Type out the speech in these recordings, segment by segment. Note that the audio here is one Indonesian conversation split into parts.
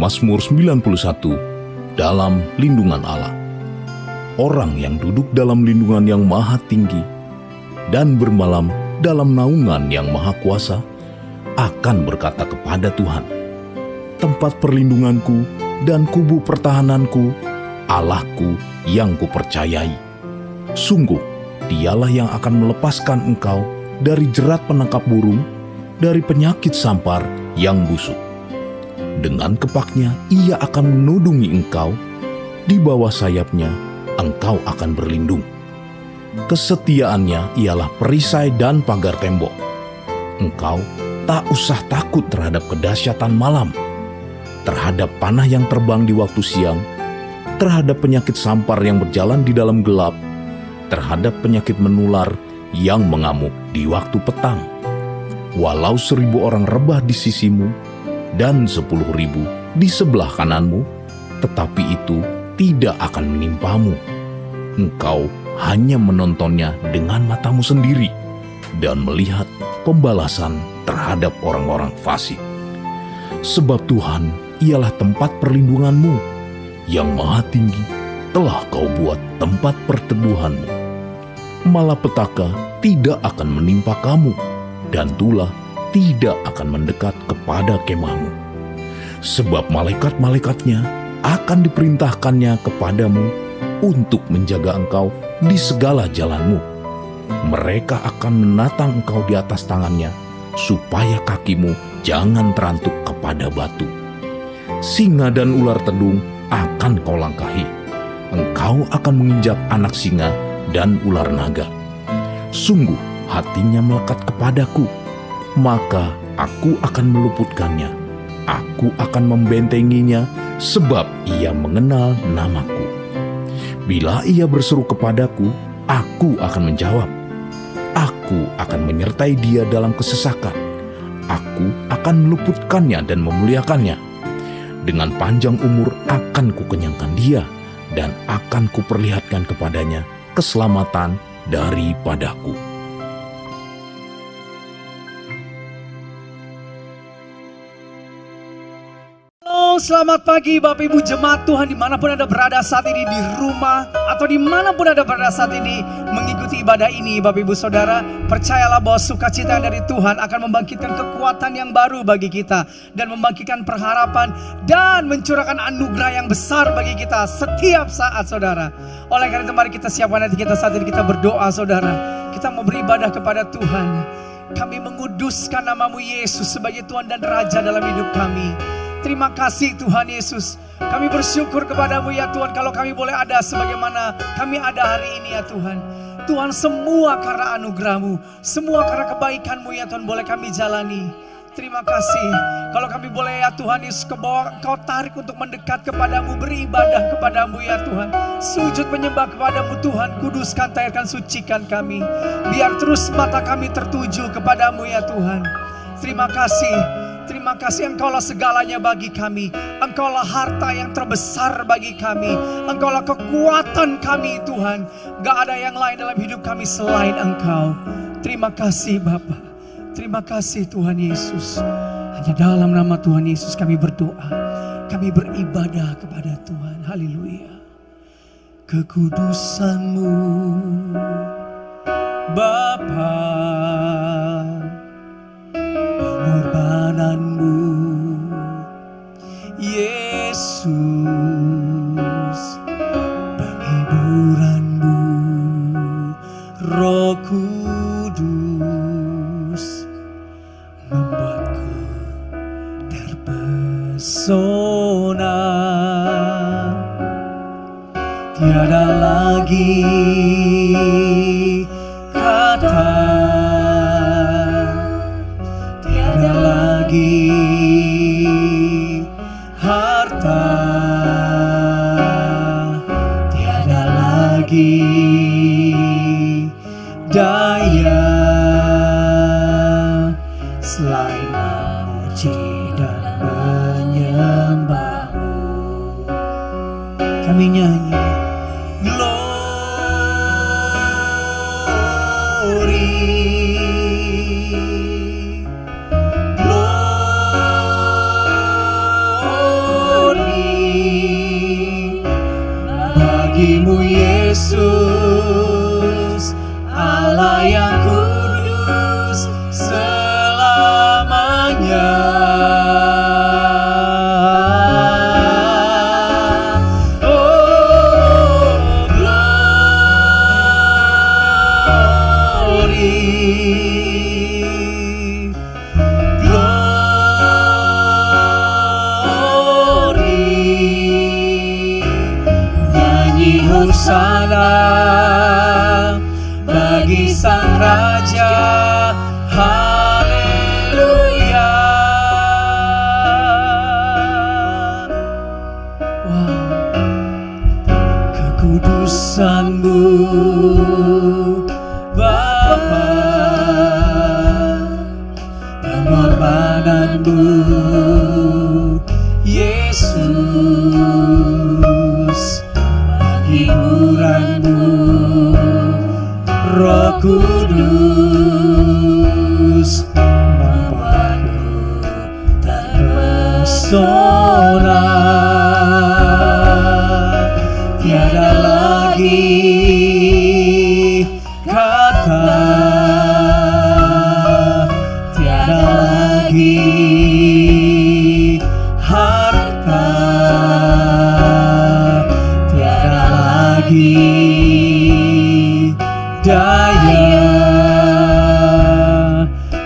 Mazmur 91, dalam lindungan Allah. Orang yang duduk dalam lindungan yang maha tinggi dan bermalam dalam naungan yang maha kuasa akan berkata kepada Tuhan, tempat perlindunganku dan kubu pertahananku, Allahku yang kupercayai. Sungguh, dialah yang akan melepaskan engkau dari jerat penangkap burung, dari penyakit sampar yang busuk. Dengan kepaknya ia akan menudungi engkau, di bawah sayapnya engkau akan berlindung. Kesetiaannya ialah perisai dan pagar tembok. Engkau tak usah takut terhadap kedahsyatan malam, terhadap panah yang terbang di waktu siang, terhadap penyakit sampar yang berjalan di dalam gelap, terhadap penyakit menular yang mengamuk di waktu petang. Walau 1.000 orang rebah di sisimu dan 10.000 di sebelah kananmu, tetapi itu tidak akan menimpamu. Engkau hanya menontonnya dengan matamu sendiri dan melihat pembalasan terhadap orang-orang fasik. Sebab Tuhan ialah tempat perlindunganmu, yang maha tinggi telah kau buat tempat perteduhanmu. Malapetaka tidak akan menimpa kamu, dan tulah tidak akan mendekat kepada kemahmu. Sebab malaikat-malaikatnya akan diperintahkannya kepadamu untuk menjaga engkau di segala jalanmu. Mereka akan menatang engkau di atas tangannya, supaya kakimu jangan terantuk kepada batu. Singa dan ular tedung akan kau langkahi. Engkau akan menginjak anak singa dan ular naga. Sungguh hatinya melekat kepadaku, maka aku akan meluputkannya. Aku akan membentenginya, sebab ia mengenal namaku. Bila ia berseru kepadaku, aku akan menjawab. Aku akan menyertai dia dalam kesesakan. Aku akan meluputkannya dan memuliakannya. Dengan panjang umur akan kukenyangkan dia, dan akan kuperlihatkan kepadanya keselamatan daripadaku. Selamat pagi Bapak Ibu Jemaat Tuhan, dimanapun Anda berada saat ini, di rumah atau dimanapun Anda berada saat ini mengikuti ibadah ini. Bapak Ibu Saudara, percayalah bahwa sukacita dari Tuhan akan membangkitkan kekuatan yang baru bagi kita, dan membangkitkan pengharapan dan mencurahkan anugerah yang besar bagi kita setiap saat, Saudara. Oleh karena itu mari kita siapkan hati kita saat ini, kita berdoa, Saudara. Kita mau beribadah kepada Tuhan. Kami menguduskan namamu Yesus sebagai Tuhan dan Raja dalam hidup kami. Terima kasih Tuhan Yesus. Kami bersyukur kepadamu ya Tuhan, kalau kami boleh ada sebagaimana kami ada hari ini ya Tuhan. Tuhan, semua karena anugerahmu, semua karena kebaikanmu ya Tuhan, boleh kami jalani. Terima kasih kalau kami boleh ya Tuhan Yesus ke bawah Engkau tarik untuk mendekat kepadamu, beribadah kepadamu ya Tuhan. Sujud menyembah kepadamu Tuhan, kuduskan, tahirkan, sucikan kami. Biar terus mata kami tertuju kepadamu ya Tuhan. Terima kasih. Terima kasih, Engkaulah segalanya bagi kami. Engkaulah harta yang terbesar bagi kami. Engkaulah kekuatan kami Tuhan. Gak ada yang lain dalam hidup kami selain Engkau. Terima kasih Bapa. Terima kasih Tuhan Yesus. Hanya dalam nama Tuhan Yesus kami berdoa. Kami beribadah kepada Tuhan. Haleluya. Kekudusan-Mu Bapa, pengorbanan-Mu Yesus, penghiburan-Mu Roh Kudus, membuatku terpesona. Tiada lagi kata, tiada lagi harta, tiada lagi daya selain memuji dan menyembah-Mu. Kami nyanyi glory, Yesus, Allah yang kudus selamanya. Oh, glory, hosana bagi Sang Raja, haleluya. Wow, kekudusan-Mu Bapa, pengorbanan-Mu Yesus, hiburan-Mu Roh Kudus, membuatku terpesona. Tiada lagi kata, tiada lagi harta, daya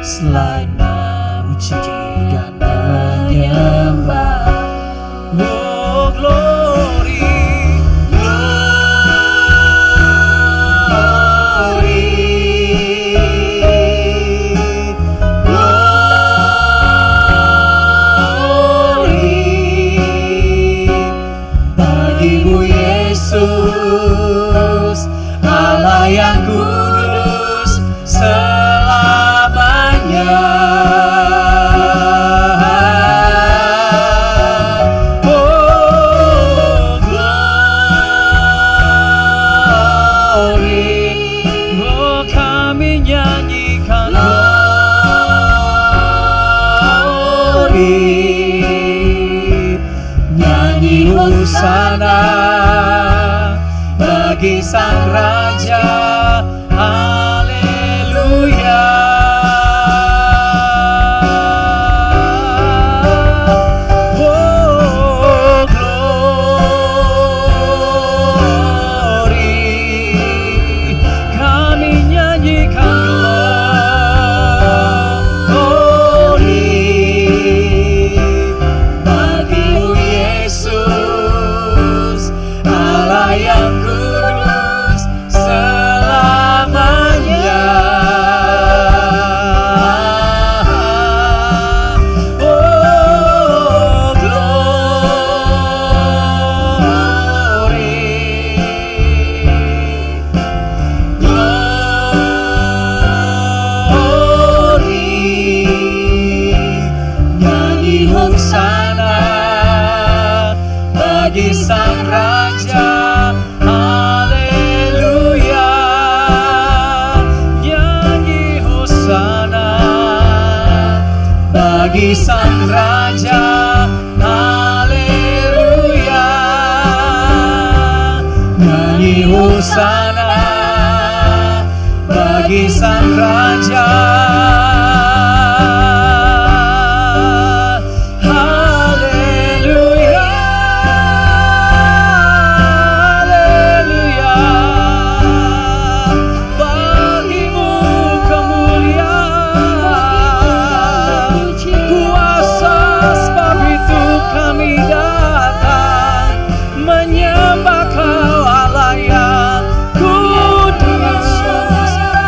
selain memuji dan menyembah. Oh, glory, glory, glory bagi-Mu Yesus, Allah yang kudus selamanya. Oh, glory, oh kami nyanyikan glory, nyanyi hosana bagi Sang Raja, haleluya. Oh, glory, kami nyanyikan glory bagi-Mu Yesus, Allah yang kudus selamanya. Oh, glory, glory, nyanyi hosana bagi Sang Raja, haleluya. Nyanyi hosana bagi Sang Raja, haleluya. Nyanyi hosana bagi Sang Raja,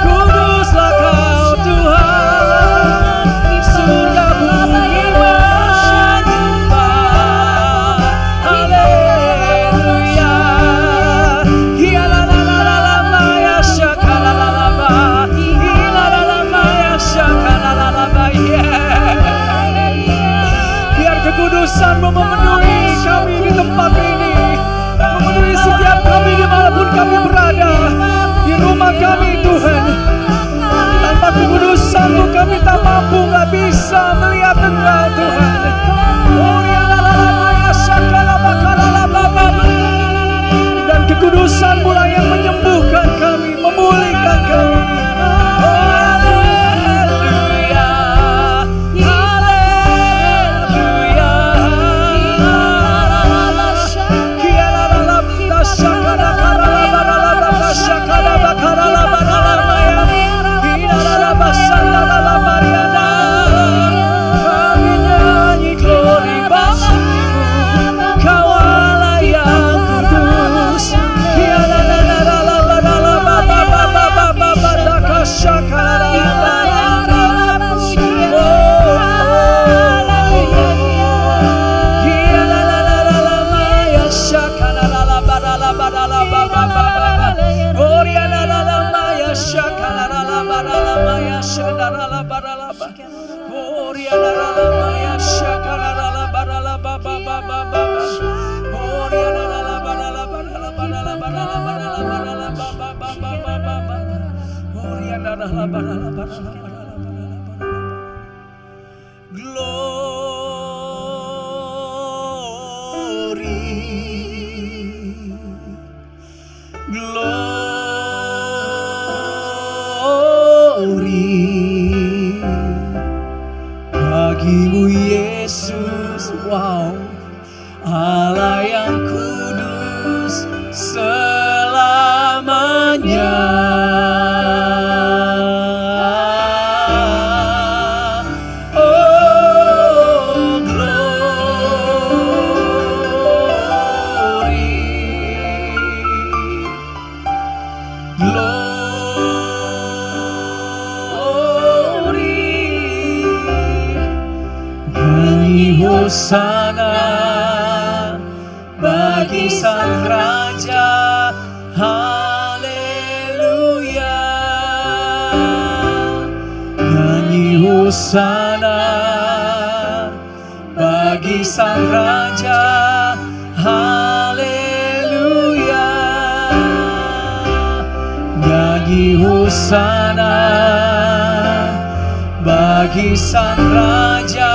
kuduslah Kau Tuhan. Bagimu Yesus, wow, Allah yang kudus selamanya. Oh, glory, Hosana bagi Sang Raja, haleluya. Nyanyi Hosana bagi Sang Raja, haleluya. Nyanyi Hosana bagi Sang Raja,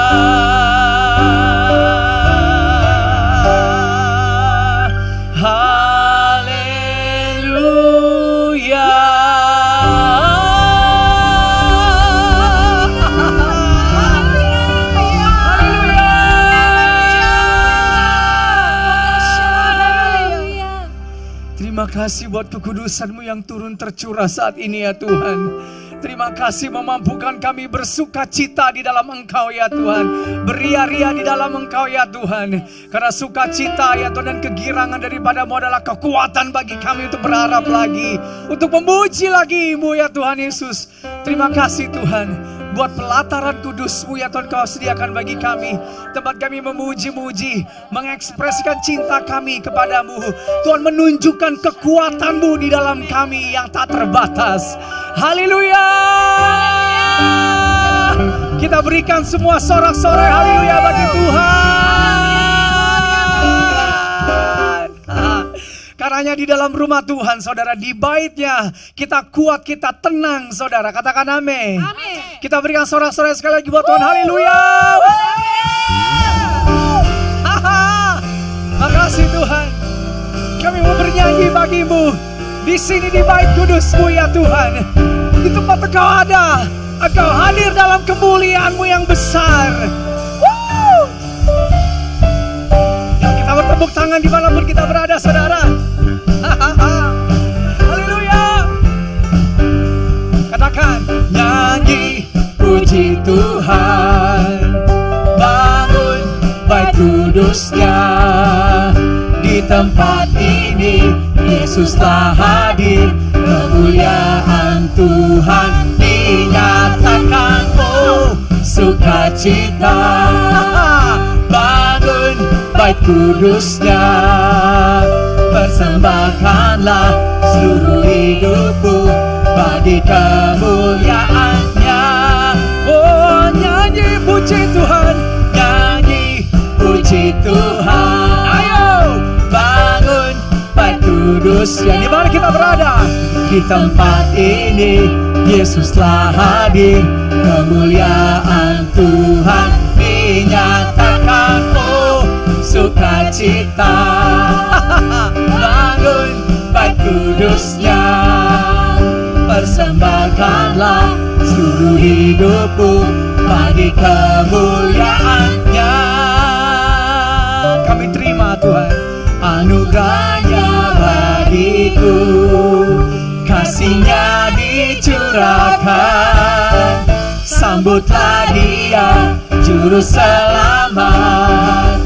terima kasih buat kekudusan-Mu yang turun tercurah saat ini ya Tuhan. Terima kasih memampukan kami bersuka cita di dalam Engkau ya Tuhan. Beria-ria di dalam Engkau ya Tuhan. Karena sukacita ya Tuhan dan kegirangan daripada-Mu adalah kekuatan bagi kami untuk berharap lagi. Untuk memuji lagi-Mu ya Tuhan Yesus. Terima kasih Tuhan. Buat pelataran kudus-Mu ya Tuhan Kau sediakan bagi kami. Tempat kami memuji-muji, mengekspresikan cinta kami kepadamu. Tuhan menunjukkan kekuatan-Mu di dalam kami yang tak terbatas. Haleluya. Kita berikan semua sorak-sorai haleluya bagi Tuhan. Karena di dalam rumah Tuhan, saudara, di baitnya kita kuat, kita tenang, saudara. Katakan amin. Kita berikan sorak-sorai sekali lagi buat Tuhan. Haleluya. Makasih Tuhan. Kami mau bernyanyi bagi-Mu di sini di bait kudus-Mu ya Tuhan. Di tempat Engkau ada, Engkau hadir dalam kemuliaan-Mu yang besar. Kita bertepuk tangan dimanapun kita berada, saudara. Haleluya. Katakan, nyanyi puji Tuhan, bangun bait kudus-Nya. Di tempat ini Yesus telah hadir, kemuliaan Tuhan dinyatakan. Oh, sukacita, bangun bait kudus-Nya. Persembahkanlah seluruh hidupku bagi kemuliaan-Nya. Oh, nyanyi puji Tuhan, nyanyi puji Tuhan. Ayo bangun bait kudus-Nya. Di mana kita berada? Di tempat ini Yesus telah hadir, kemuliaan Tuhan dinyatakan. Oh, sukacita, bangun bait kudus-Nya. Persembahkanlah seluruh hidupku bagi kemuliaan-Nya. Kami terima Tuhan anugerah-Nya bagiku, kasih-Nya dicurahkan. Sambutlah Dia juru selamat,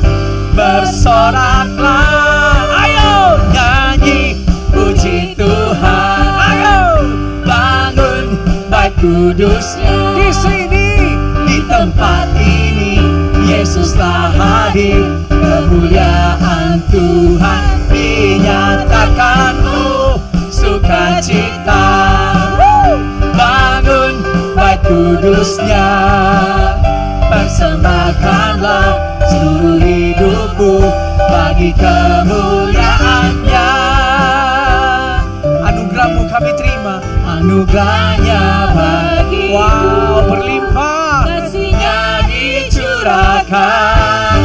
bersoraklah. Ayo nyanyi puji Tuhan. Ayo bangun bait kudus-Nya. Di sini, di tempat ini Yesus telah hadir, kemuliaan Tuhan dinyatakan. Oh, sukacita, bangun bait kudus-Nya. Persembahkanlah seluruh hidupku bagi kemuliaan-Nya. anugerah-Mu kami terima. Anugerahnya bagi, wow, berlimpah, kasih-Nya dicurahkan.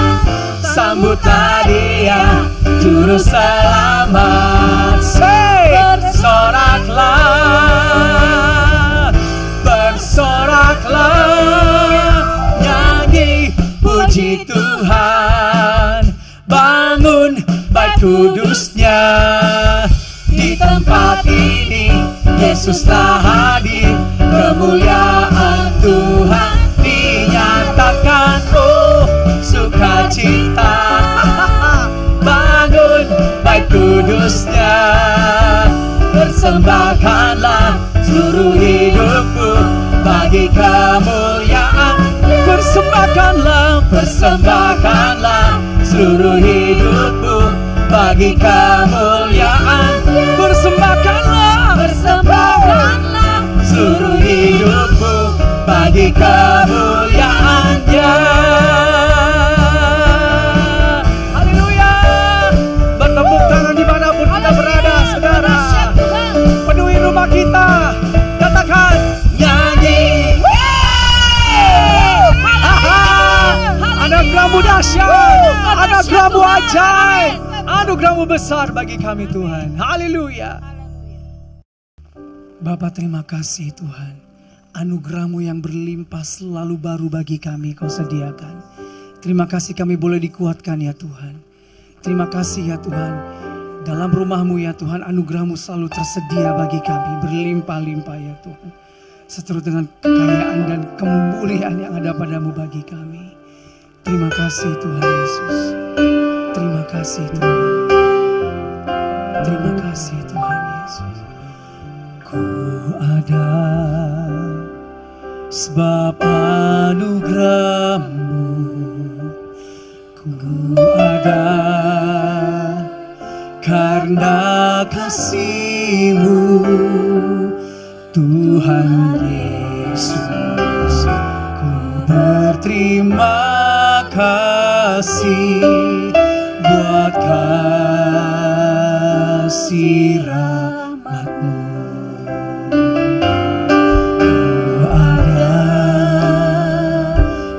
Sambutlah Dia, Juru Selamat. Bersoraklah, bersoraklah, nyanyi puji Tuhan. Bangun bait kudus-Nya. Di tempat ini Yesus telah hadir, kemuliaan Tuhan dinyatakan. Oh, sukacita, bangun bait kudus-Nya. Persembahkanlah seluruh hidupmu bagi kemuliaan. Persembahkanlah, persembahkanlah seluruh hidupmu bagi kemuliaan. Persembahkanlah, persembahkanlah seluruh hidupmu bagi kemuliaan-Nya. Haleluya. Bertepuk tangan dimanapun kita berada, saudara. Penuhi rumah kita. Katakan, nyanyi. Anugerah-Mu dahsyat, anugerah-Mu ajaib, anugerah-Mu besar bagi kami Tuhan. Haleluya. Bapa, terima kasih Tuhan. Anugerah-Mu yang berlimpah selalu baru bagi kami Kau sediakan. Terima kasih kami boleh dikuatkan ya Tuhan. Terima kasih ya Tuhan. Dalam rumah-Mu ya Tuhan, anugerah-Mu selalu tersedia bagi kami. Berlimpah-limpah ya Tuhan. Seturut dengan kekayaan dan kemuliaan yang ada pada-Mu bagi kami. Terima kasih Tuhan Yesus. Terima kasih Tuhan. Terima kasih Tuhan Yesus. Ku ada sebab anugerah-Mu. Ku ada karena kasih-Mu, Tuhan Yesus. Ku berterima kasih buat kasih rahmat-Mu. Ku ada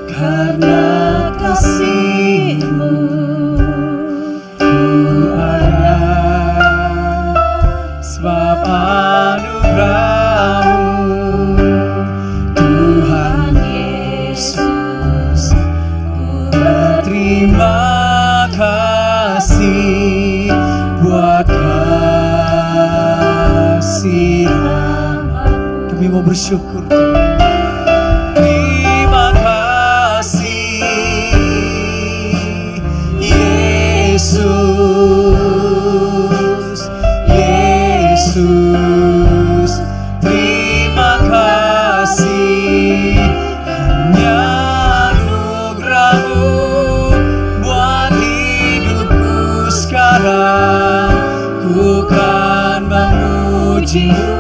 karena kasih-Mu. Ku ada sebab anugerah-Mu, Tuhan Yesus. Terima kasih buat kasih rahmat. Kami mau bersyukur. Terima kasih Yesus, Yesus. Terima kasih hanya anugerah-Mu buat hidupku sekarang. Ku kan memuji-Mu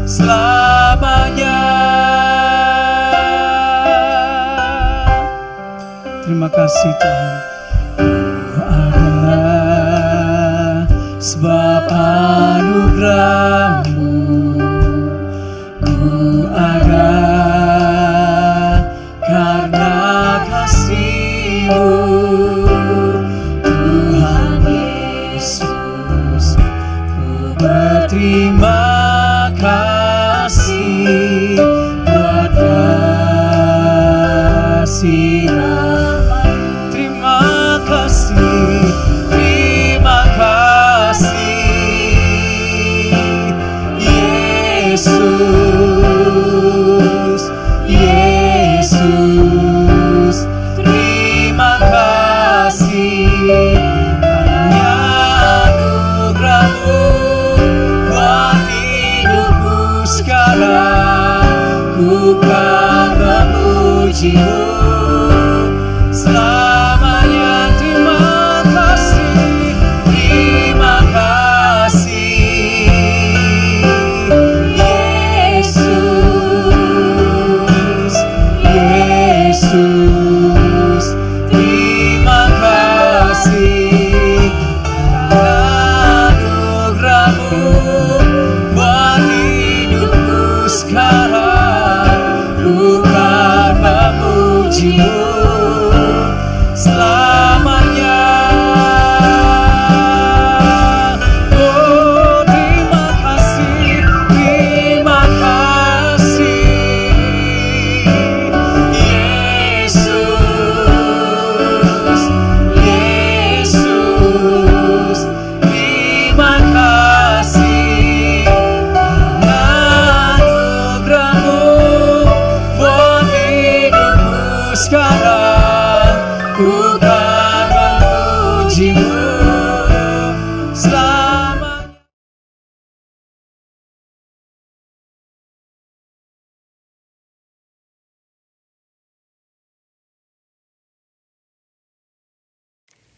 selamanya. Terima kasih Tuhan. Ku ada sebab anugerah-Mu. Ku ada karena kasih-Mu, Tuhan Yesus. Ku berterima kasih buat kasih rahmat. Terima kasih, terima kasih Yesus, Yesus. Terima kasih hanya anugerah-Mu buat hidupku sekarang. Ku kan memuji-Mu selamanya. Terima kasih, terima kasih Yesus, Yesus. Terima kasih anugerah-Mu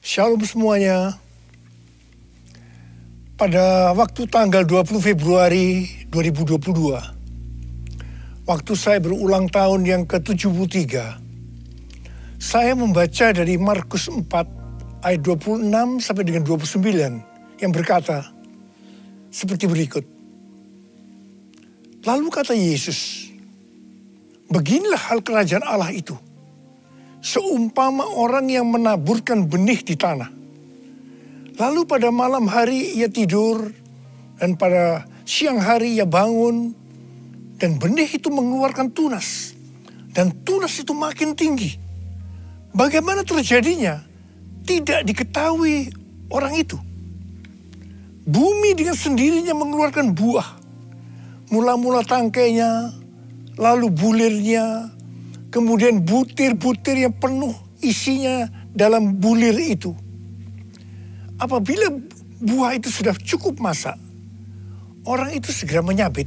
Shalom semuanya. Pada waktu tanggal 20 Februari 2022, waktu saya berulang tahun yang ke-73, saya membaca dari Markus 4 ayat 26 sampai dengan 29 yang berkata seperti berikut. Lalu kata Yesus, beginilah hal kerajaan Allah itu, seumpama orang yang menaburkan benih di tanah. Lalu pada malam hari ia tidur, dan pada siang hari ia bangun, dan benih itu mengeluarkan tunas, dan tunas itu makin tinggi. Bagaimana terjadinya? Tidak diketahui orang itu. Bumi dengan sendirinya mengeluarkan buah, mula-mula tangkainya, lalu bulirnya, kemudian butir-butir yang penuh isinya dalam bulir itu. Apabila buah itu sudah cukup masak, orang itu segera menyabit.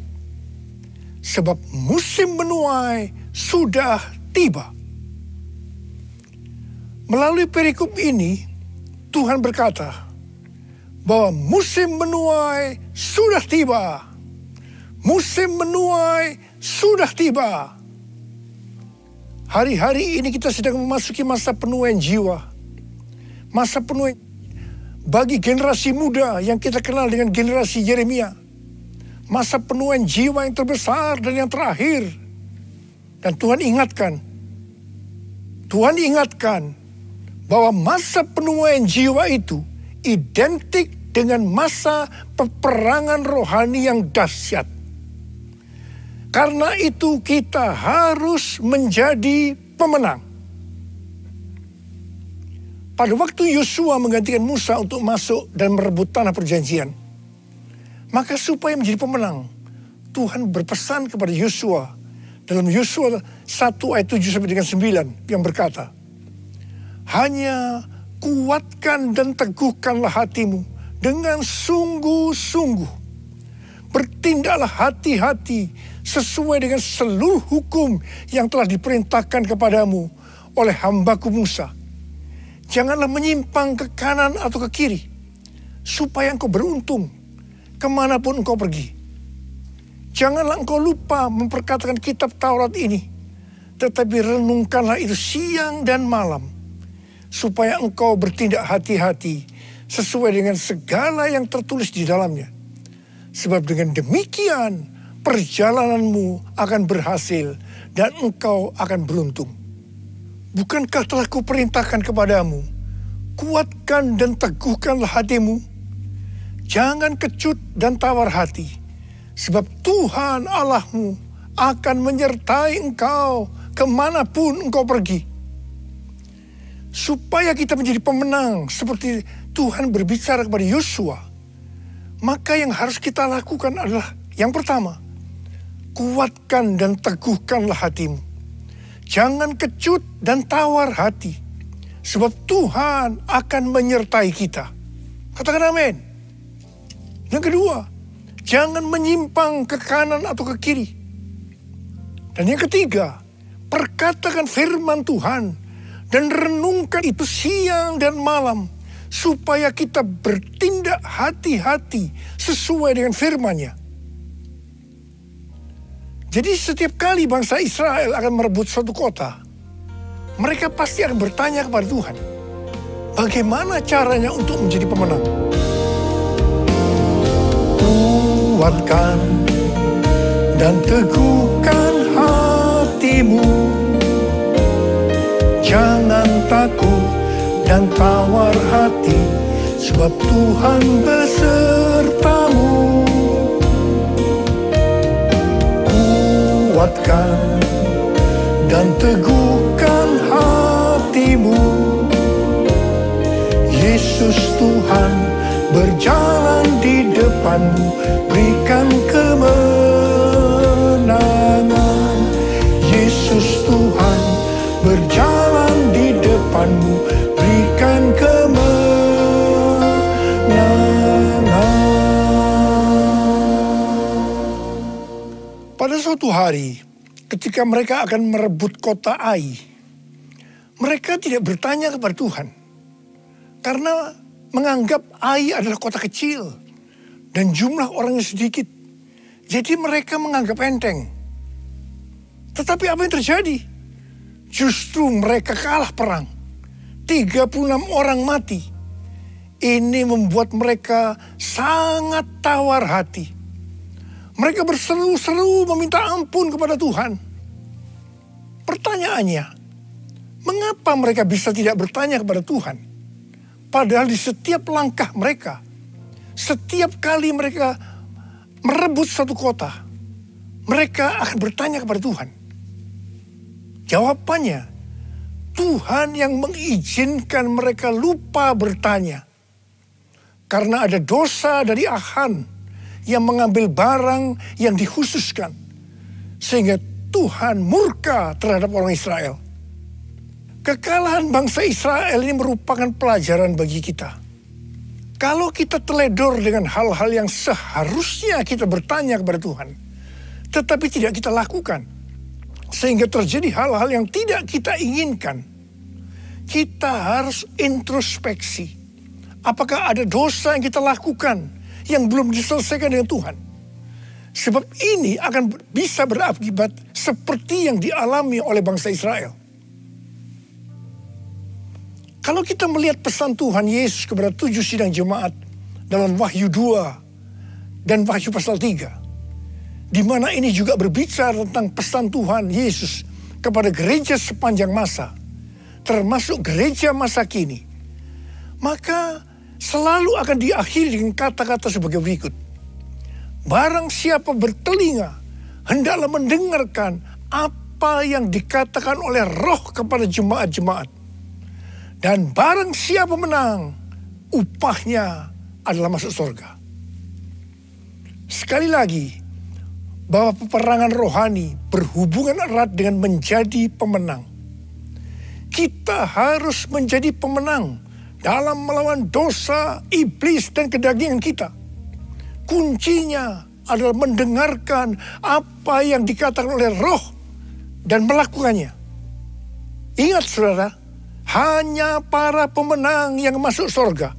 Sebab musim menuai sudah tiba. Melalui perikop ini, Tuhan berkata bahwa musim menuai sudah tiba. Musim menuai sudah tiba. Hari-hari ini kita sedang memasuki masa penuaian jiwa. Masa penuaian bagi generasi muda yang kita kenal dengan generasi Yeremia. Masa penuaian jiwa yang terbesar dan yang terakhir. Dan Tuhan ingatkan bahwa masa penuaian jiwa itu identik dengan masa peperangan rohani yang dahsyat. Karena itu kita harus menjadi pemenang. Pada waktu Yosua menggantikan Musa untuk masuk dan merebut tanah perjanjian, maka supaya menjadi pemenang, Tuhan berpesan kepada Yosua dalam Yosua 1 ayat 7 sampai dengan 9 yang berkata, hanya kuatkan dan teguhkanlah hatimu dengan sungguh-sungguh. Bertindaklah hati-hati sesuai dengan seluruh hukum yang telah diperintahkan kepadamu oleh hambaku Musa. Janganlah menyimpang ke kanan atau ke kiri, supaya engkau beruntung kemanapun engkau pergi. Janganlah engkau lupa memperkatakan kitab Taurat ini, tetapi renungkanlah itu siang dan malam, supaya engkau bertindak hati-hati sesuai dengan segala yang tertulis di dalamnya. Sebab dengan demikian perjalananmu akan berhasil dan engkau akan beruntung. Bukankah telah kuperintahkan kepadamu, kuatkan dan teguhkanlah hatimu. Jangan kecut dan tawar hati, sebab Tuhan Allahmu akan menyertai engkau kemanapun engkau pergi. Supaya kita menjadi pemenang seperti Tuhan berbicara kepada Yosua, maka yang harus kita lakukan adalah yang pertama, kuatkan dan teguhkanlah hatimu. Jangan kecut dan tawar hati, sebab Tuhan akan menyertai kita. Katakan amin. Yang kedua, jangan menyimpang ke kanan atau ke kiri. Dan yang ketiga, perkatakan firman Tuhan dan renungkan itu siang dan malam, supaya kita bertindak hati-hati sesuai dengan firman-Nya. Jadi setiap kali bangsa Israel akan merebut suatu kota, mereka pasti akan bertanya kepada Tuhan, bagaimana caranya untuk menjadi pemenang? Kuatkan dan teguhkan hatimu, jangan takut dan tawar hati, sebab Tuhan besertamu. Kuatkan dan teguhkan hatimu, Yesus Tuhan berjalan di depanmu, berikan kemenangan. Yesus Tuhan berjalan di depanmu, berikan kemenangan. Pada suatu hari, ketika mereka akan merebut kota Ai, mereka tidak bertanya kepada Tuhan, Karena menganggap Ai adalah kota kecil dan jumlah orangnya sedikit. Jadi mereka menganggap enteng. Tetapi apa yang terjadi? Justru mereka kalah perang. 36 orang mati. Ini membuat mereka sangat tawar hati. Mereka berseru-seru meminta ampun kepada Tuhan. Pertanyaannya, mengapa mereka bisa tidak bertanya kepada Tuhan? Padahal di setiap langkah mereka, setiap kali mereka merebut satu kota, mereka akan bertanya kepada Tuhan. Jawabannya, Tuhan yang mengizinkan mereka lupa bertanya. Karena ada dosa dari Achan yang mengambil barang yang dikhususkan. Sehingga Tuhan murka terhadap orang Israel. Kekalahan bangsa Israel ini merupakan pelajaran bagi kita. Kalau kita teledor dengan hal-hal yang seharusnya kita bertanya kepada Tuhan, tetapi tidak kita lakukan, sehingga terjadi hal-hal yang tidak kita inginkan, kita harus introspeksi. Apakah ada dosa yang kita lakukan yang belum diselesaikan dengan Tuhan? Sebab ini akan bisa berakibat seperti yang dialami oleh bangsa Israel. Kalau kita melihat pesan Tuhan Yesus kepada 7 sidang jemaat dalam Wahyu 2 dan Wahyu pasal 3, di mana ini juga berbicara tentang pesan Tuhan Yesus kepada gereja sepanjang masa, termasuk gereja masa kini, maka selalu akan diakhiri dengan kata-kata sebagai berikut. Barang siapa bertelinga, hendaklah mendengarkan apa yang dikatakan oleh Roh kepada jemaat-jemaat. Dan barang siapa menang, upahnya adalah masuk surga. Sekali lagi, bahwa peperangan rohani berhubungan erat dengan menjadi pemenang. Kita harus menjadi pemenang dalam melawan dosa, iblis, dan kedagingan kita. Kuncinya adalah mendengarkan apa yang dikatakan oleh Roh dan melakukannya. Ingat saudara, hanya para pemenang yang masuk surga.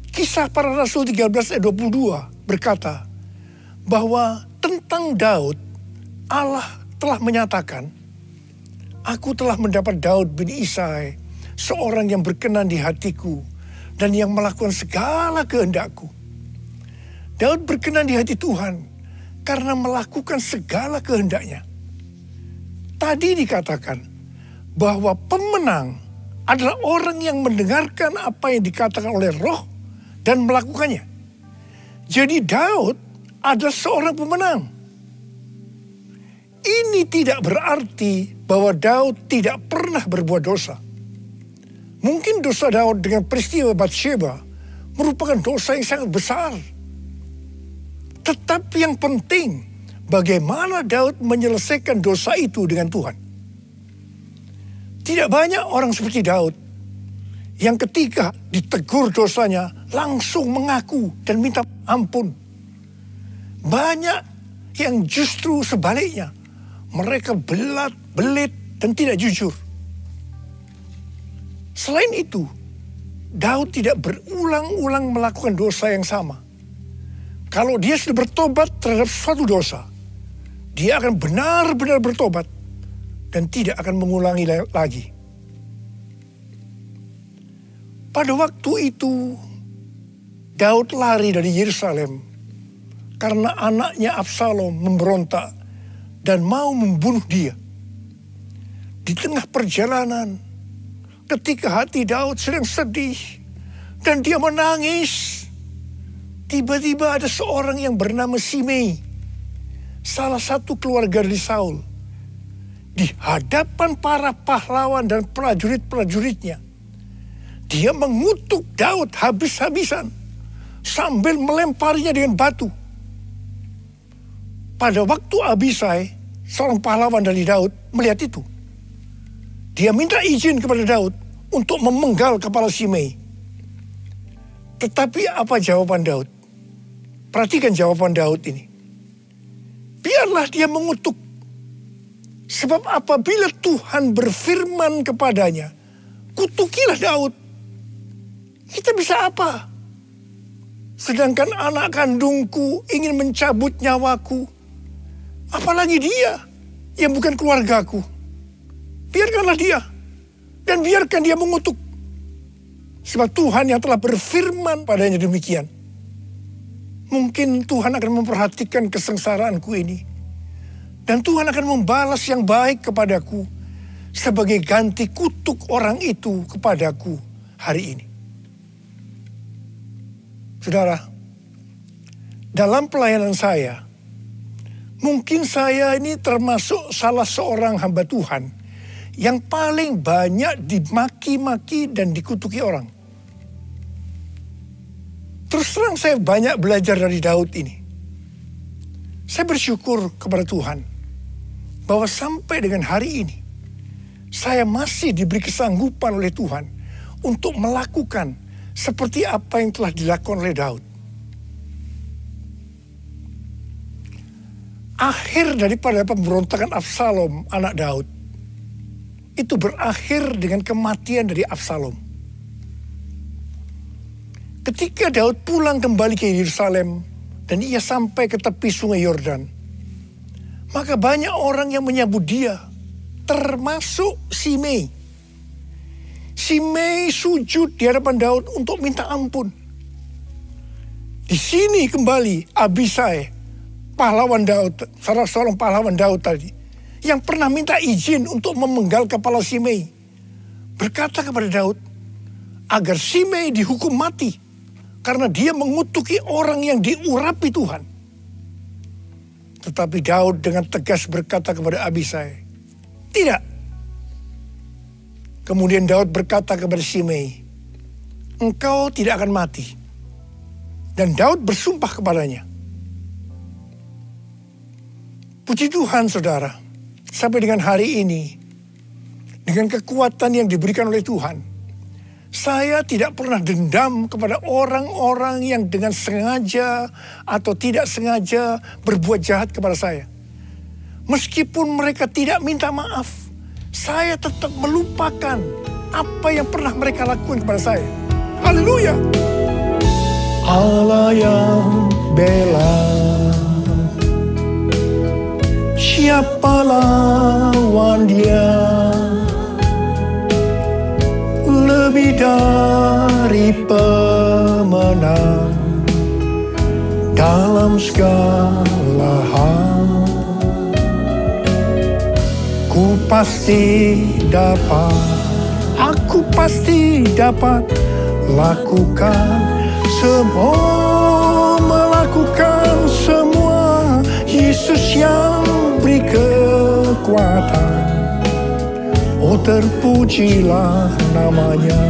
Kisah Para Rasul 13 ayat 22 berkata bahwa tentang Daud, Allah telah menyatakan, "Aku telah mendapat Daud bin Isai, seorang yang berkenan di hatiku dan yang melakukan segala kehendakku." Daud berkenan di hati Tuhan karena melakukan segala kehendaknya. Tadi dikatakan bahwa pemenang adalah orang yang mendengarkan apa yang dikatakan oleh Roh dan melakukannya. Jadi Daud adalah seorang pemenang. Ini tidak berarti bahwa Daud tidak pernah berbuat dosa. Mungkin dosa Daud dengan peristiwa Batsheba merupakan dosa yang sangat besar. Tetapi yang penting, bagaimana Daud menyelesaikan dosa itu dengan Tuhan. Tidak banyak orang seperti Daud yang ketika ditegur dosanya langsung mengaku dan minta ampun. Banyak yang justru sebaliknya, mereka belit dan tidak jujur. Selain itu, Daud tidak berulang-ulang melakukan dosa yang sama. Kalau dia sudah bertobat terhadap suatu dosa, dia akan benar-benar bertobat dan tidak akan mengulangi lagi. Pada waktu itu, Daud lari dari Yerusalem karena anaknya Absalom memberontak dan mau membunuh dia. Di tengah perjalanan, ketika hati Daud sedang sedih dan dia menangis, tiba-tiba ada seorang yang bernama Simei, salah satu keluarga dari Saul, di hadapan para pahlawan dan prajurit-prajuritnya. Dia mengutuk Daud habis-habisan sambil melemparinya dengan batu. Pada waktu Abisai, seorang pahlawan dari Daud, melihat itu, dia minta izin kepada Daud untuk memenggal kepala Simei. Tetapi apa jawaban Daud? Perhatikan jawaban Daud ini. Biarlah dia mengutuk. Sebab apabila Tuhan berfirman kepadanya kutukilah Daud. Kita bisa apa? Sedangkan anak kandungku ingin mencabut nyawaku. Apalagi dia yang bukan keluargaku. Biarkanlah dia. Dan biarkan dia mengutuk. Sebab Tuhan yang telah berfirman padanya demikian. Mungkin Tuhan akan memperhatikan kesengsaraanku ini. Dan Tuhan akan membalas yang baik kepadaku. Sebagai ganti kutuk orang itu kepadaku hari ini. Saudara, dalam pelayanan saya, mungkin saya ini termasuk salah seorang hamba Tuhan yang paling banyak dimaki-maki dan dikutuki orang. Terus terang saya banyak belajar dari Daud ini. Saya bersyukur kepada Tuhan bahwa sampai dengan hari ini, saya masih diberi kesanggupan oleh Tuhan untuk melakukan seperti apa yang telah dilakukan oleh Daud. Akhir daripada pemberontakan Absalom, anak Daud, itu berakhir dengan kematian dari Absalom. Ketika Daud pulang kembali ke Yerusalem dan ia sampai ke tepi sungai Yordan, maka banyak orang yang menyambut dia, termasuk Shimei. Shimei sujud di hadapan Daud untuk minta ampun. Di sini kembali Abisai, pahlawan Daud, salah seorang pahlawan Daud tadi, yang pernah minta izin untuk memenggal kepala Shimei, berkata kepada Daud agar Shimei dihukum mati karena dia mengutuki orang yang diurapi Tuhan. Tetapi Daud dengan tegas berkata kepada Abisai, tidak. Kemudian Daud berkata kepada Shimei, engkau tidak akan mati. Dan Daud bersumpah kepadanya. Puji Tuhan saudara, sampai dengan hari ini, dengan kekuatan yang diberikan oleh Tuhan, saya tidak pernah dendam kepada orang-orang yang dengan sengaja atau tidak sengaja berbuat jahat kepada saya. Meskipun mereka tidak minta maaf, saya tetap melupakan apa yang pernah mereka lakukan kepada saya. Haleluya. Allah yang bela, siapa lawan dia? Lebih dari pemenang dalam segala hal. Aku pasti dapat lakukan semua, melakukan semua. Yesus yang beri kekuatan, oh terpujilah namanya.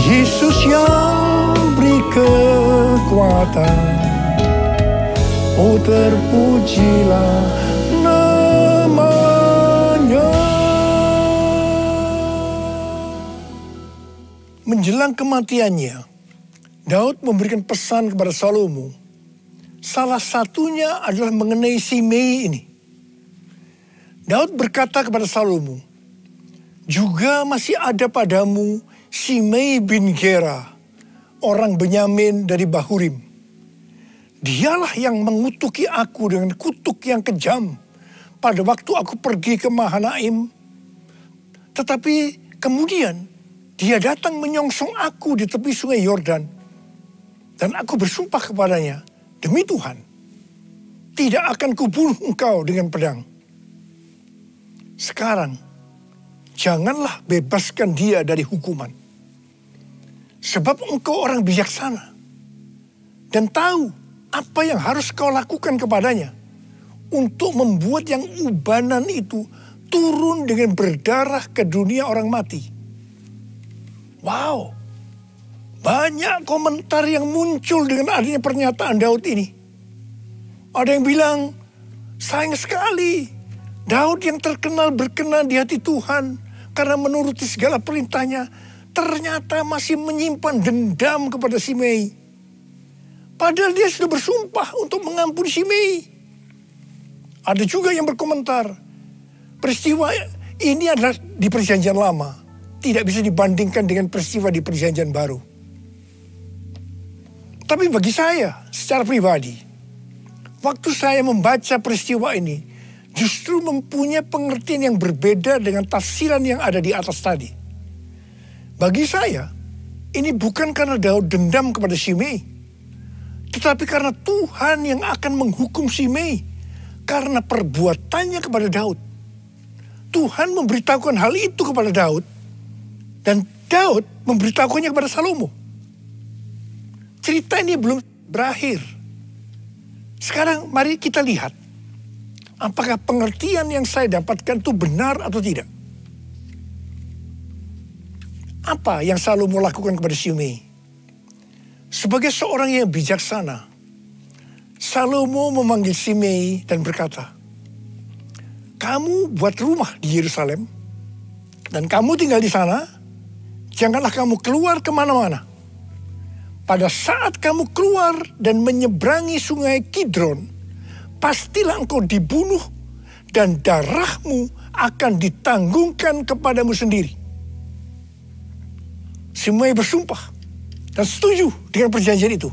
Yesus yang beri kekuatan, oh terpujilah namanya. Menjelang kematiannya, Daud memberikan pesan kepada Salomo. Salah satunya adalah mengenai Shimei ini. Daud berkata kepada Salomo, juga masih ada padamu Shimei bin Gera, orang Benyamin dari Bahurim. Dialah yang mengutuki aku dengan kutuk yang kejam pada waktu aku pergi ke Mahanaim. Tetapi kemudian dia datang menyongsong aku di tepi sungai Yordan. Dan aku bersumpah kepadanya, demi Tuhan, tidak akan kubunuh engkau dengan pedang. Sekarang, janganlah bebaskan dia dari hukuman. Sebab engkau orang bijaksana dan tahu apa yang harus kau lakukan kepadanya untuk membuat yang ubanan itu turun dengan berdarah ke dunia orang mati. Wow, banyak komentar yang muncul dengan adanya pernyataan Daud ini. Ada yang bilang, sayang sekali Daud yang terkenal berkenan di hati Tuhan karena menuruti segala perintahnya, ternyata masih menyimpan dendam kepada Shimei. Padahal dia sudah bersumpah untuk mengampuni Shimei. Ada juga yang berkomentar, peristiwa Ini adalah di Perjanjian Lama, tidak bisa dibandingkan dengan peristiwa di Perjanjian Baru. Tapi bagi saya, secara pribadi, waktu saya membaca peristiwa ini, justru mempunyai pengertian yang berbeda dengan tafsiran yang ada di atas tadi. Bagi saya, ini bukan karena Daud dendam kepada Shimei, tetapi karena Tuhan yang akan menghukum Shimei karena perbuatannya kepada Daud. Tuhan memberitahukan hal itu kepada Daud, dan Daud memberitahukannya kepada Salomo. Cerita ini belum berakhir. Sekarang mari kita lihat, apakah pengertian yang saya dapatkan itu benar atau tidak. Apa yang Salomo lakukan kepada Shimei? Sebagai seorang yang bijaksana, Salomo memanggil Shimei dan berkata, kamu buat rumah di Yerusalem, dan kamu tinggal di sana, janganlah kamu keluar kemana-mana. Pada saat kamu keluar dan menyeberangi sungai Kidron, pastilah engkau dibunuh dan darahmu akan ditanggungkan kepadamu sendiri. Shimei bersumpah dan setuju dengan perjanjian itu.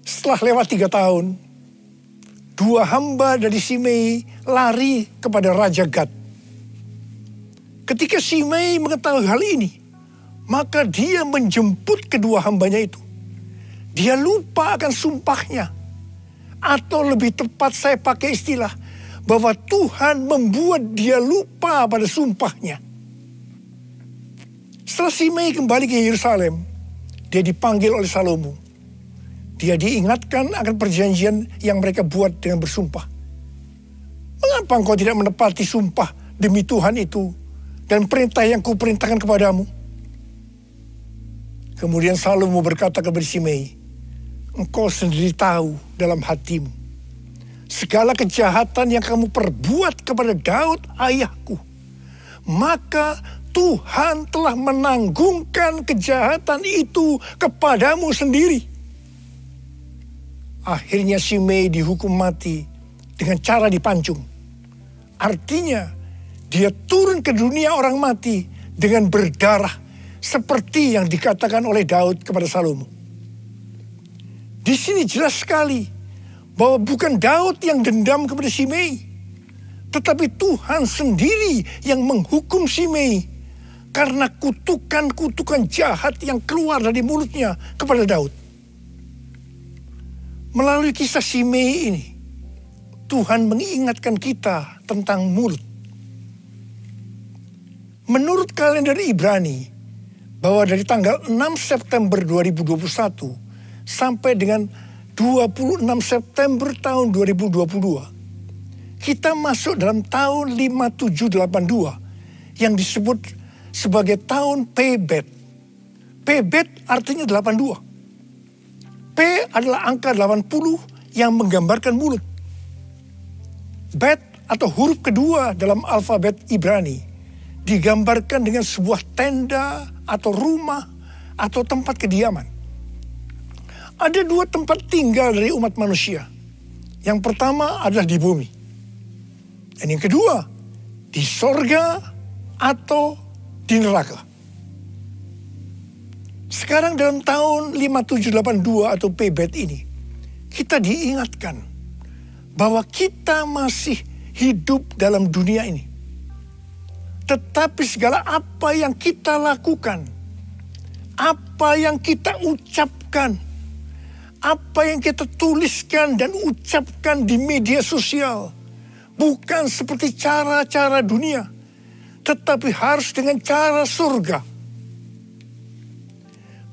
Setelah lewat 3 tahun, 2 hamba dari Shimei lari kepada Raja Gad. Ketika Shimei mengetahui hal ini, maka dia menjemput kedua hambanya itu. Dia lupa akan sumpahnya. Atau lebih tepat saya pakai istilah, bahwa Tuhan membuat dia lupa pada sumpahnya. Setelah Shimei kembali ke Yerusalem, dia dipanggil oleh Salomo. Dia diingatkan akan perjanjian yang mereka buat dengan bersumpah. Mengapa engkau tidak menepati sumpah demi Tuhan itu dan perintah yang kuperintahkan kepadamu? Kemudian Salomo berkata kepada Shimei, engkau sendiri tahu dalam hatimu segala kejahatan yang kamu perbuat kepada Daud ayahku. Maka Tuhan telah menanggungkan kejahatan itu kepadamu sendiri. Akhirnya Shimei dihukum mati dengan cara dipancung. Artinya dia turun ke dunia orang mati dengan berdarah seperti yang dikatakan oleh Daud kepada Salomo. Di sini jelas sekali bahwa bukan Daud yang dendam kepada Shimei, tetapi Tuhan sendiri yang menghukum Shimei karena kutukan-kutukan jahat yang keluar dari mulutnya kepada Daud. Melalui kisah Shimei ini, Tuhan mengingatkan kita tentang mulut. Menurut kalender Ibrani, bahwa dari tanggal 6 September 2021 sampai dengan 26 September tahun 2022, kita masuk dalam tahun 5782 yang disebut sebagai tahun Pebet. Pebet artinya 82. P adalah angka 80 yang menggambarkan mulut. Bet atau huruf kedua dalam alfabet Ibrani digambarkan dengan sebuah tenda atau rumah atau tempat kediaman. Ada 2 tempat tinggal dari umat manusia. Yang pertama adalah di bumi. Dan yang kedua, di sorga atau di neraka. Sekarang dalam tahun 5782 atau Pebet ini, kita diingatkan bahwa kita masih hidup dalam dunia ini. Tetapi segala apa yang kita lakukan, apa yang kita ucapkan, apa yang kita tuliskan dan ucapkan di media sosial, bukan seperti cara-cara dunia, tetapi harus dengan cara surga.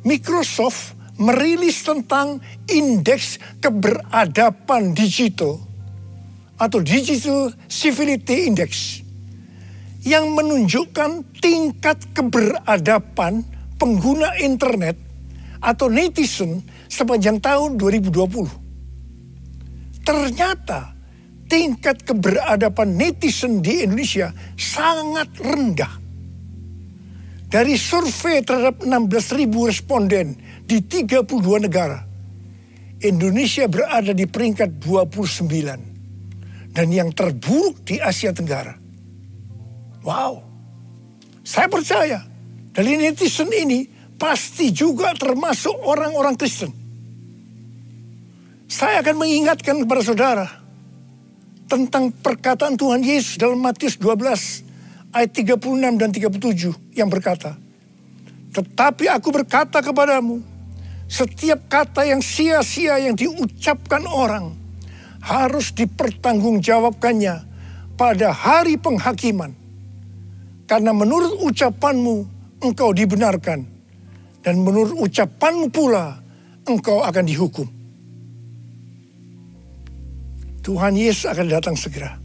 Microsoft merilis tentang indeks keberadaban digital atau Digital Civility Index yang menunjukkan tingkat keberadaban pengguna internet atau netizen sepanjang tahun 2020. Ternyata tingkat keberadaban netizen di Indonesia sangat rendah. Dari survei terhadap 16.000 responden di 32 negara, Indonesia berada di peringkat 29 dan yang terburuk di Asia Tenggara. Wow, saya percaya dari netizen ini pasti juga termasuk orang-orang Kristen. Saya akan mengingatkan kepada saudara tentang perkataan Tuhan Yesus dalam Matius 12 ayat 36 dan 37 yang berkata, "Tetapi aku berkata kepadamu, setiap kata yang sia-sia yang diucapkan orang harus dipertanggungjawabkannya pada hari penghakiman. Karena menurut ucapanmu engkau dibenarkan, dan menurut ucapanmu pula engkau akan dihukum." Tuhan Yesus akan datang segera.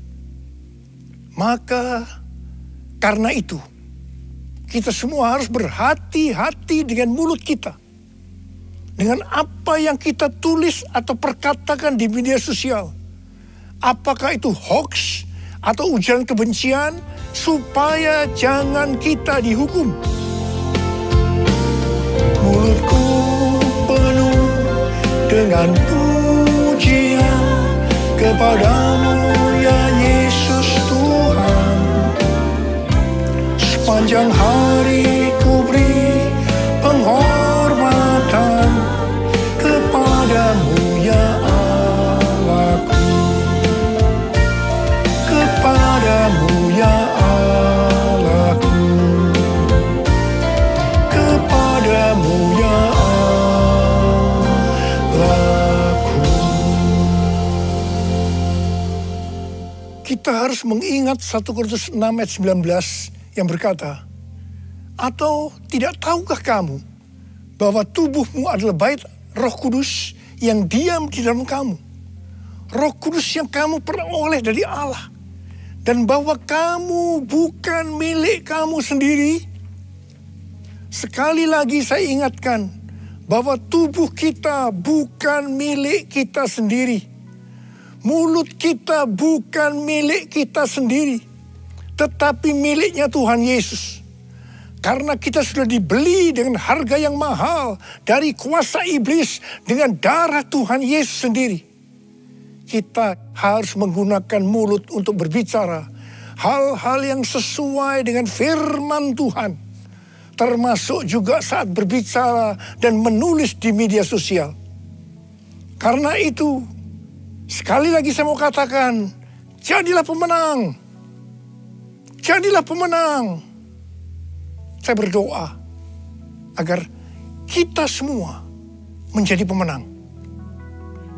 Maka karena itu kita semua harus berhati-hati dengan mulut kita. Dengan apa yang kita tulis atau perkatakan di media sosial. Apakah itu hoax atau ujaran kebencian, supaya jangan kita dihukum. Mulutku penuh dengan pujian kepadamu ya Yesus Tuhan. Sepanjang hari ku beri penghormatan kepadamu ya Allahku. Kepadamu ya Allahku. Kepadamu ya Allahku. Kita harus mengingat 1 Korintus 6 ayat 19 yang berkata, "Atau tidak tahukah kamu bahwa tubuhmu adalah bait Roh Kudus yang diam di dalam kamu? Roh Kudus yang kamu peroleh dari Allah. Dan bahwa kamu bukan milik kamu sendiri." Sekali lagi saya ingatkan bahwa tubuh kita bukan milik kita sendiri. Mulut kita bukan milik kita sendiri, tetapi miliknya Tuhan Yesus. Karena kita sudah dibeli dengan harga yang mahal dari kuasa iblis dengan darah Tuhan Yesus sendiri. Kita harus menggunakan mulut untuk berbicara hal-hal yang sesuai dengan firman Tuhan. Termasuk juga saat berbicara dan menulis di media sosial. Karena itu, sekali lagi saya mau katakan, jadilah pemenang. Jadilah pemenang. Saya berdoa agar kita semua menjadi pemenang.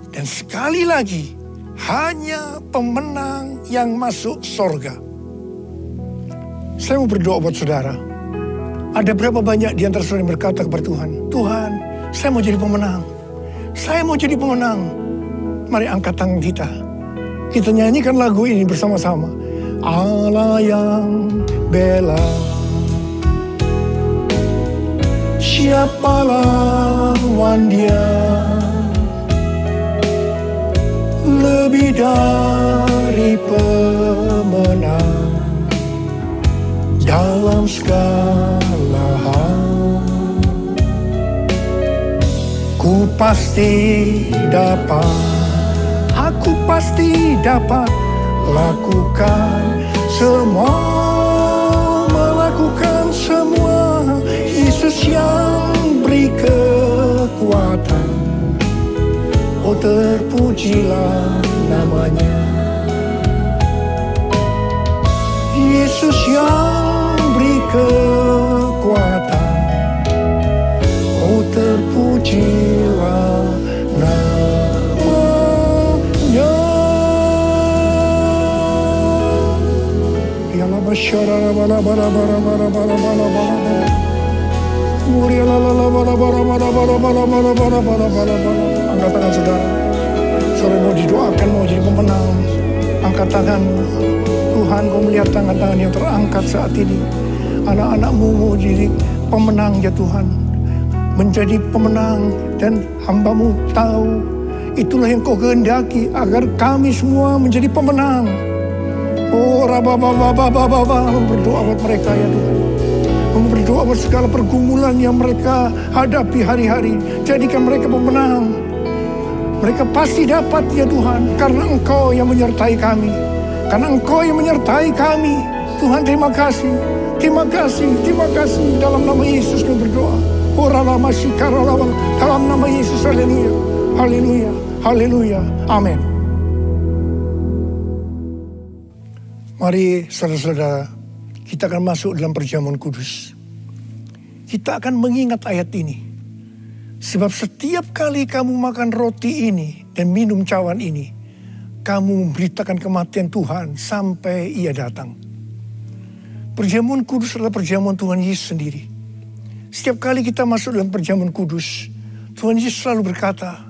Dan sekali lagi, hanya pemenang yang masuk sorga. Saya mau berdoa buat saudara. Ada berapa banyak di antara saudara yang berkata kepada Tuhan, "Tuhan, saya mau jadi pemenang. Saya mau jadi pemenang." Mari angkat tangan kita. Kita nyanyikan lagu ini bersama-sama. Allah yang bela, siapa lawan Dia? Lebih dari pemenang dalam segala hal. Ku pasti dapat, aku pasti dapat lakukan semua, melakukan semua. Yesus yang beri kekuatan, oh terpujilah namanya. Yesus yang beri kekuatan, oh terpujilah namanya. Ya Allah, masyarakat bala bala bala bala bala bala bala. Mulia la la la bala bala bala bala bala bala bala bala bala bala. Angkat tangan saudara. Saudara mau didoakan, mau jadi pemenang. Angkat tanganmu. Tuhan, kau melihat tangan-tangan yang terangkat saat ini. Anak-anakmu mau jadi pemenang ya Tuhan. Menjadi pemenang, dan hamba-Mu tahu itulah yang kau kehendaki agar kami semua menjadi pemenang. Oh rabababababababa, berdoa buat mereka ya Tuhan. Berdoa buat segala pergumulan yang mereka hadapi hari-hari. Jadikan mereka pemenang. Mereka pasti dapat ya Tuhan, karena Engkau yang menyertai kami. Karena Engkau yang menyertai kami. Tuhan terima kasih. Terima kasih, terima kasih. Dalam nama Yesus kami berdoa. Dalam nama Yesus, haleluya, haleluya, haleluya, amin. Mari saudara-saudara, kita akan masuk dalam perjamuan kudus. Kita akan mengingat ayat ini. Sebab setiap kali kamu makan roti ini dan minum cawan ini, kamu memberitakan kematian Tuhan sampai Ia datang. Perjamuan kudus adalah perjamuan Tuhan Yesus sendiri. Setiap kali kita masuk dalam perjamuan kudus, Tuhan Yesus selalu berkata,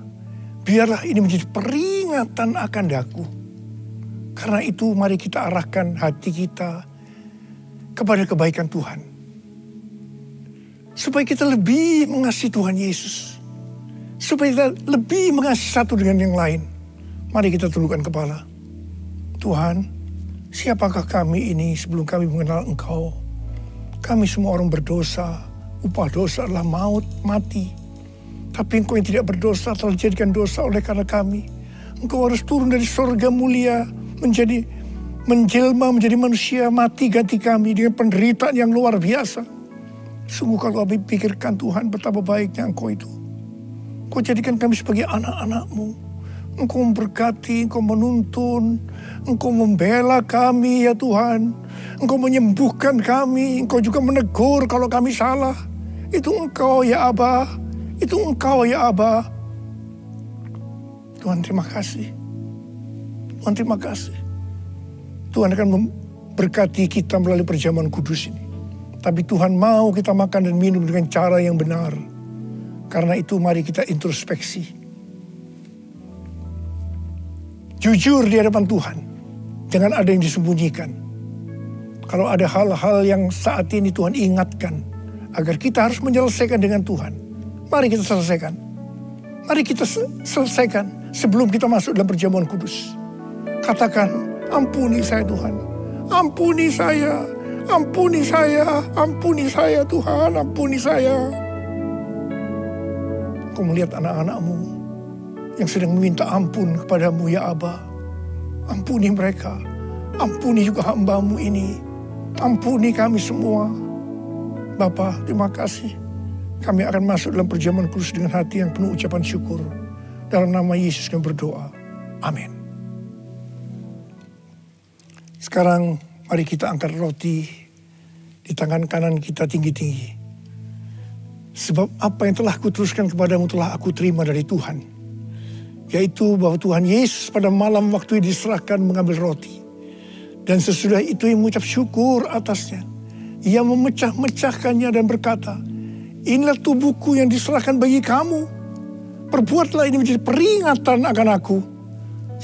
biarlah ini menjadi peringatan akan daku. Karena itu mari kita arahkan hati kita kepada kebaikan Tuhan. Supaya kita lebih mengasihi Tuhan Yesus. Supaya kita lebih mengasihi satu dengan yang lain. Mari kita tundukkan kepala. Tuhan, siapakah kami ini sebelum kami mengenal Engkau? Kami semua orang berdosa. Upah dosa adalah maut, mati. Tapi Engkau yang tidak berdosa telah dijadikan dosa oleh karena kami. Engkau harus turun dari surga mulia, menjelma menjadi manusia, mati ganti kami dengan penderitaan yang luar biasa. Sungguh kalau kami pikirkan Tuhan betapa baiknya Engkau itu. Engkau jadikan kami sebagai anak-anak-Mu. Engkau memberkati, Engkau menuntun, Engkau membela kami ya Tuhan. Engkau menyembuhkan kami, Engkau juga menegur kalau kami salah. Itu Engkau ya Aba, itu Engkau ya Aba. Tuhan terima kasih. Tuhan terima kasih. Tuhan akan memberkati kita melalui perjamuan kudus ini. Tapi Tuhan mau kita makan dan minum dengan cara yang benar. Karena itu mari kita introspeksi. Jujur di hadapan Tuhan. Jangan ada yang disembunyikan. Kalau ada hal-hal yang saat ini Tuhan ingatkan. Agar kita harus menyelesaikan dengan Tuhan. Mari kita selesaikan. Mari kita selesaikan sebelum kita masuk dalam perjamuan kudus. Katakan, ampuni saya Tuhan. Ampuni saya. Ampuni saya. Ampuni saya Tuhan. Ampuni saya. Kau melihat anak-anak-Mu yang sedang meminta ampun kepadamu ya Aba. Ampuni mereka. Ampuni juga hamba-Mu ini. Ampuni kami semua. Bapa, terima kasih. Kami akan masuk dalam perjamuan kudus dengan hati yang penuh ucapan syukur. Dalam nama Yesus kami berdoa. Amin. Sekarang mari kita angkat roti di tangan kanan kita tinggi-tinggi. Sebab apa yang telah kuteruskan kepadamu telah aku terima dari Tuhan. Yaitu bahwa Tuhan Yesus pada malam waktu diserahkan mengambil roti. Dan sesudah itu ia mengucap syukur atasnya. Ia memecah-mecahkannya dan berkata, inilah tubuhku yang diserahkan bagi kamu. Perbuatlah ini menjadi peringatan akan aku.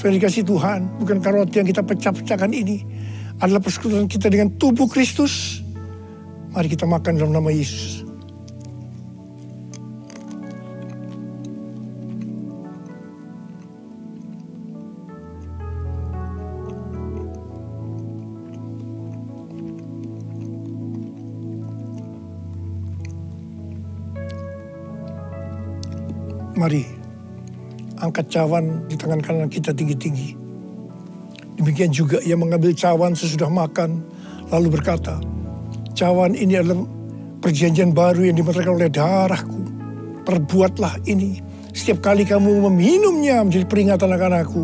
Sudah dikasih Tuhan, bukankah roti yang kita pecah-pecahkan ini adalah persekutuan kita dengan tubuh Kristus? Mari kita makan dalam nama Yesus. Mari, angkat cawan di tangan kanan kita tinggi-tinggi. Demikian juga ia mengambil cawan sesudah makan, lalu berkata, cawan ini adalah perjanjian baru yang dimeteraikan oleh darahku. Perbuatlah ini, setiap kali kamu meminumnya menjadi peringatan akan aku.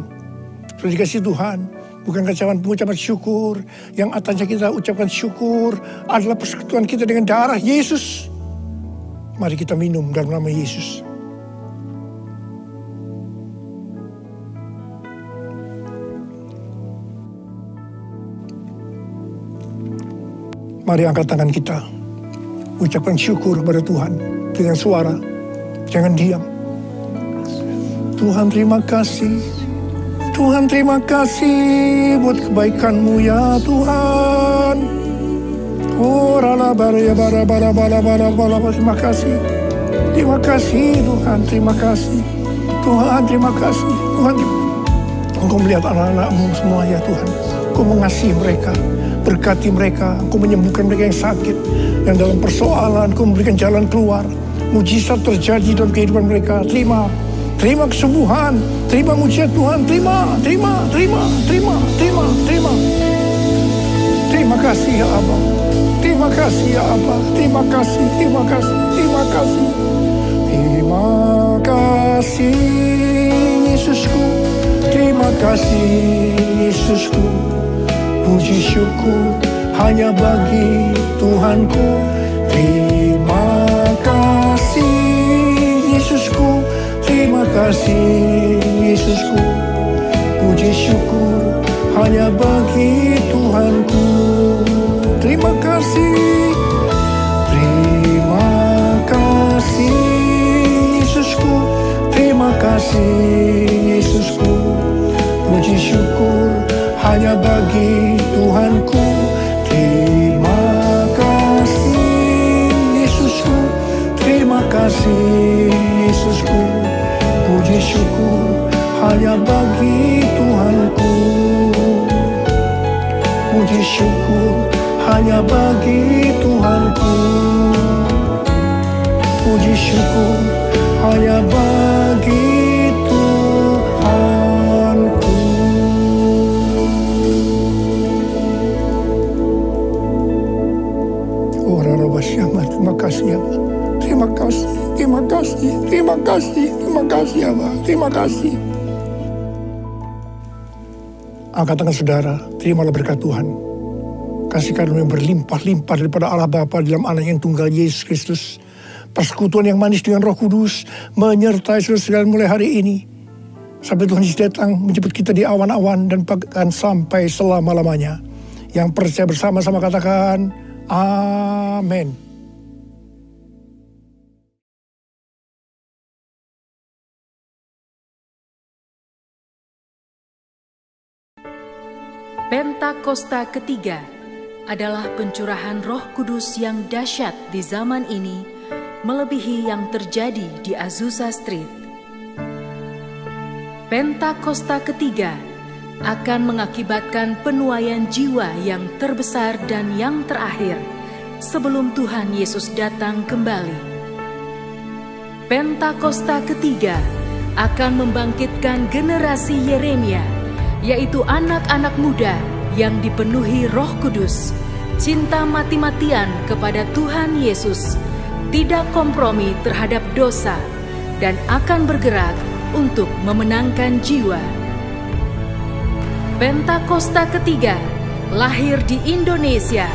Sudah dikasih Tuhan, bukankah cawan pengucapan syukur, yang atasnya kita ucapkan syukur, adalah persekutuan kita dengan darah Yesus. Mari kita minum dalam nama Yesus. Mari angkat tangan kita. Ucapkan syukur kepada Tuhan. Dengan suara. Jangan diam. Tuhan terima kasih. Tuhan terima kasih. Buat kebaikan-Mu ya Tuhan. Oh rala bara bara bara bara bara bara. Terima kasih. Terima kasih Tuhan. Terima kasih. Tuhan terima kasih. Tuhan Engkau melihat anak-anak-Mu semua ya Tuhan. Engkau mengasihi mereka. Berkati mereka, Engkau menyembuhkan mereka yang sakit, yang dalam persoalan, Engkau memberikan jalan keluar. Mujizat terjadi dalam kehidupan mereka. Terima kesembuhan, terima mujizat Tuhan, terima. Terima kasih ya Aba. Terima kasih ya Aba. Terima kasih, terima kasih, terima kasih. Terima kasih Yesusku. Terima kasih Yesusku. Puji syukur hanya bagi Tuhanku. Terima kasih Yesusku. Terima kasih Yesusku. Puji syukur hanya bagi Tuhanku. Terima kasih. Terima kasih Yesusku. Terima kasih Yesusku. Puji syukur hanya bagi Tuhanku. Terima kasih Yesusku. Terima kasih Yesusku. Puji syukur hanya bagi Tuhanku. Puji syukur hanya bagi Tuhanku. Puji syukur hanya bagi Tuhanku. Terima kasih ya Allah. Terima kasih, terima kasih, terima kasih, terima kasih ya Allah. Terima kasih. Angkat tangan saudara, terimalah berkat Tuhan. Kasih karunia berlimpah-limpah daripada Allah Bapa dalam Anak yang tunggal Yesus Kristus. Persekutuan yang manis dengan Roh Kudus menyertai saudara sekalian mulai hari ini. Sampai Tuhan Yesus datang menjemput kita di awan-awan dan bahkan sampai selama-lamanya. Yang percaya bersama-sama katakan, amin. Pentakosta ketiga adalah pencurahan Roh Kudus yang dahsyat di zaman ini, melebihi yang terjadi di Azusa Street. Pentakosta ketiga akan mengakibatkan penuaian jiwa yang terbesar dan yang terakhir sebelum Tuhan Yesus datang kembali. Pentakosta ketiga akan membangkitkan generasi Yeremia, yaitu anak-anak muda yang dipenuhi Roh Kudus, cinta mati-matian kepada Tuhan Yesus, tidak kompromi terhadap dosa, dan akan bergerak untuk memenangkan jiwa. Pentakosta ketiga lahir di Indonesia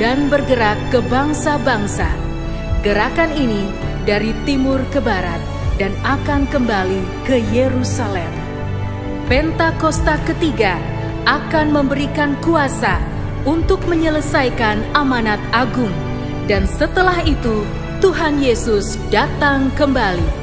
dan bergerak ke bangsa-bangsa. Gerakan ini dari timur ke barat dan akan kembali ke Yerusalem. Pentakosta ketiga akan memberikan kuasa untuk menyelesaikan amanat agung, dan setelah itu Tuhan Yesus datang kembali.